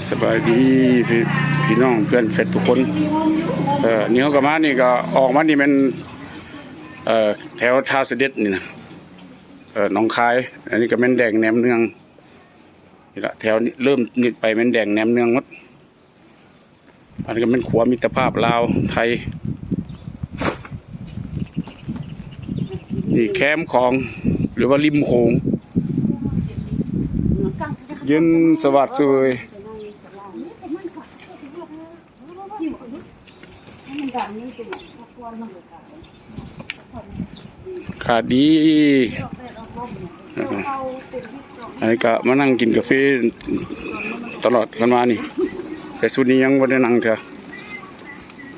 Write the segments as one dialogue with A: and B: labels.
A: สบายดีพี่น้องเพื่อนเฟซทุกคนนี่เขาก็มานี่ก็ออกมานี่เป็นแถวท่าเสด็จนี่นะหนองคายอันนี้ก็แม่นแดงแหนมเนืองนี่ละแถวนี้เริ่มนิดไปแม่นแดงแหนมเนืองหมดอันนี้ก็เป็นขัวมิตรภาพลาวไทยนี่แคมป์ของหรือว่าริมโขงยืนสวัสดิ์สวยขาดดีอันนี้ก็มานั่งกินกาแฟตลอดกันมานี่แต่สุดนี้ยังไม่ได้นั่งเถอะ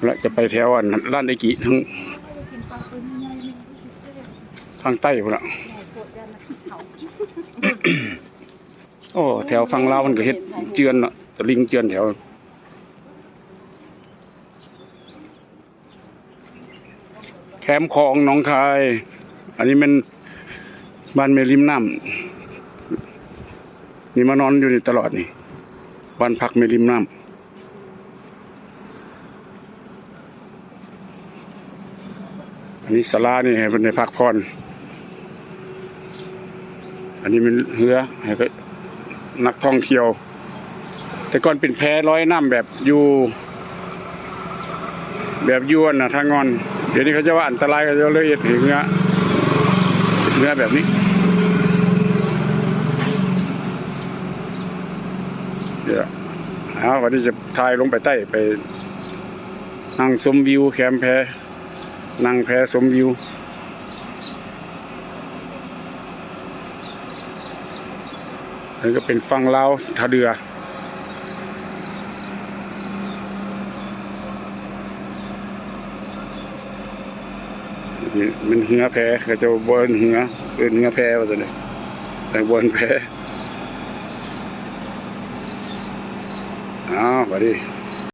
A: แล้วจะไปแถวร้านไอกิทางใต้พุ่นละโอ้แถวฝั่งลาวมันก็เฮ็ดเจือนเนาะตะลิงเจือนแถวแคมป์ของหนองคายอันนี้เป็นบ้านเมริมน้ำนี่มานอนอยู่นี่ตลอดนี่บ้านพักเมริมน้ำอันนี้ศาลานี่ให้เป็นในพักผ่อนอันนี้เป็นเรือให้ก็นักท่องเที่ยวแต่ก่อนเป็นแพลอยน้ำแบบอยู่นะทางงอนเดี๋ยวนี้เขาจะว่าอันตรายก็จะเลยถึงเนื้อแบบนี้เดี๋ยววันนี้จะทายลงไปใต้ไปนั่งชมวิวแคมป์แพนั่งแพชมวิวนี่ก็เป็นฝั่งลาวท่าเรือมันเหือแพเขาจะบนเหือเป็นเหือแพว่าจะเลยแต่บนแพสวัสดี